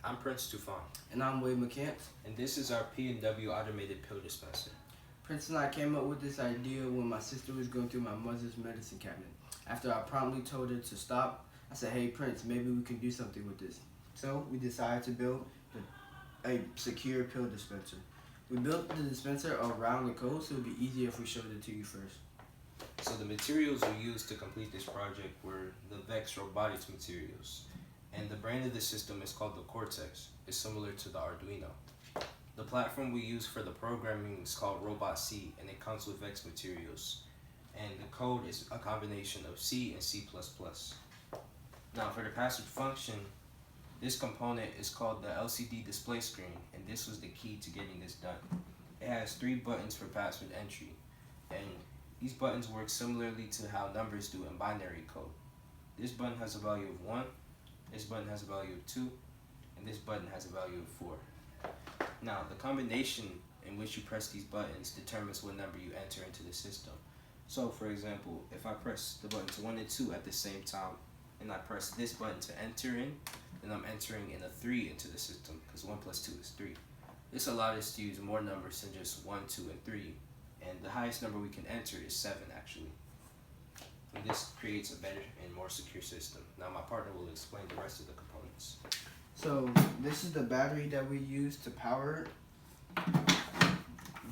I'm Prince Tufan, And I'm Wade McCants. and this is our P&W automated pill dispenser. Prince and I came up with this idea when my sister was going through my mother's medicine cabinet. After I promptly told her to stop, I said, "Hey Prince, maybe we can do something with this." So we decided to build a secure pill dispenser. We built the dispenser around the code so it would be easier if we showed it to you first. So the materials we used to complete this project were the Vex Robotics materials, and the brand of the system is called the Cortex. It's similar to the Arduino. The platform we use for the programming is called Robot C, and it comes with Vex materials. And the code is a combination of C and C++. Now for the passive function, this component is called the LCD display screen, and this was the key to getting this done. It has 3 buttons for password entry, and these buttons work similarly to how numbers do in binary code. This button has a value of 1, this button has a value of 2, and this button has a value of 4. Now, the combination in which you press these buttons determines what number you enter into the system. So, for example, if I press the buttons 1 and 2 at the same time, and I press this button to enter in, then I'm entering in a 3 into the system, because 1 plus 2 is 3. This allows us to use more numbers than just 1, 2, and 3, and the highest number we can enter is 7 actually. And this creates a better and more secure system. Now my partner will explain the rest of the components. So this is the battery that we use to power it.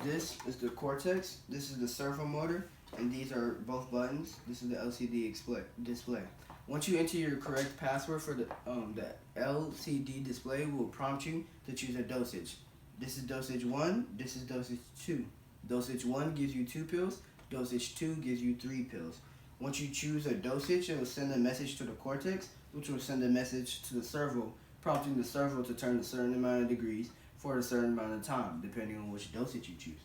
This is the Cortex, this is the servo motor, and these are both buttons. This is the LCD display. Once you enter your correct password for the LCD display, will prompt you to choose a dosage. This is dosage 1, this is dosage 2. Dosage 1 gives you 2 pills, dosage 2 gives you 3 pills. Once you choose a dosage, it will send a message to the Cortex, which will send a message to the servo, prompting the servo to turn a certain amount of degrees for a certain amount of time, depending on which dosage you choose.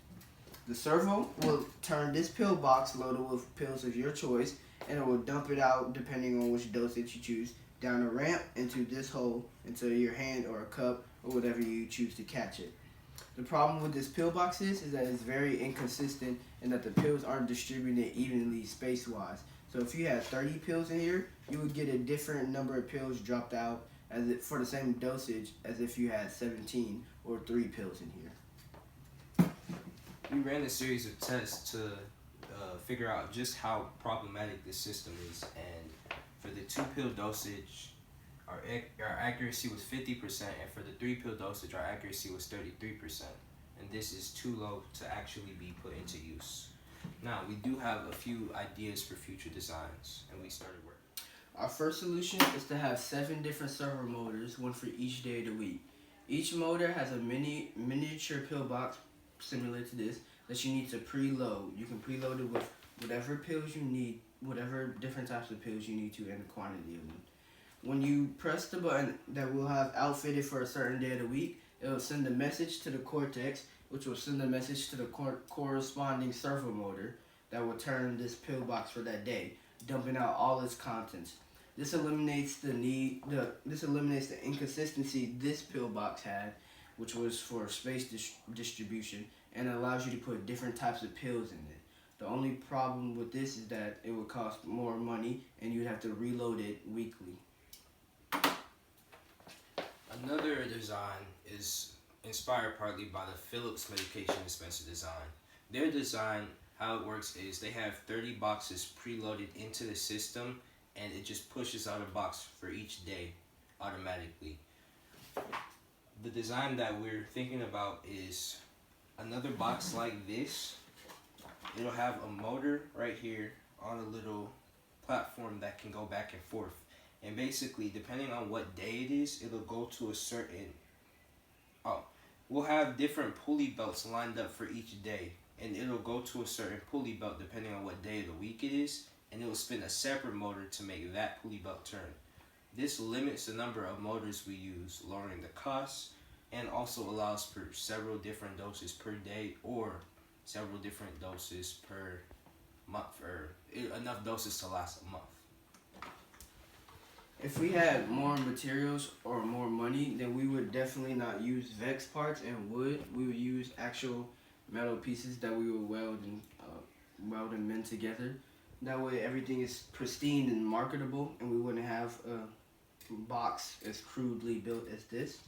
The servo will turn this pill box loaded with pills of your choice, and it will dump it out, depending on which dosage you choose, down a ramp into this hole, into your hand or a cup, or whatever you choose to catch it. The problem with this pill box is that it's very inconsistent and that the pills aren't distributed evenly space-wise. So if you had 30 pills in here, you would get a different number of pills dropped out for the same dosage as if you had 17 or 3 pills in here. We ran a series of tests to figure out just how problematic this system is, and for the 2-pill dosage, our accuracy was 50%, and for the 3-pill dosage, our accuracy was 33%, and this is too low to actually be put into use. Now, we do have a few ideas for future designs, and we started work. Our first solution is to have 7 different servo motors, one for each day of the week. Each motor has a miniature pill box similar to this that you need to preload. You can preload it with whatever pills you need, whatever different types of pills you need to, and the quantity of them. When you press the button that we'll have outfitted for a certain day of the week, it will send a message to the Cortex, which will send a message to the corresponding servo motor that will turn this pill box for that day, dumping out all its contents. This eliminates the inconsistency this pill box had, which was for space distribution, and allows you to put different types of pills in it. The only problem with this is that it would cost more money and you'd have to reload it weekly. Another design is inspired partly by the Philips medication dispenser design. Their design, how it works is they have 30 boxes preloaded into the system, and it just pushes out a box for each day automatically. The design that we're thinking about is another box like this. It'll have a motor right here on a little platform that can go back and forth. And basically, depending on what day it is, it'll go to a certain... we'll have different pulley belts lined up for each day. And it'll go to a certain pulley belt depending on what day of the week it is. And it'll spin a separate motor to make that pulley belt turn. This limits the number of motors we use, lowering the cost, and also allows for several different doses per day or several different doses per month, or enough doses to last a month. If we had more materials or more money, then we would definitely not use Vex parts and wood. We would use actual metal pieces that we would weld and mend together. That way everything is pristine and marketable, and we wouldn't have a box as crudely built as this.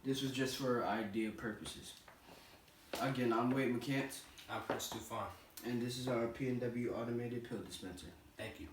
This was just for idea purposes. Again, I'm Wade McCants. I'm Prince Tufan. And this is our P&W automated pill dispenser. Thank you.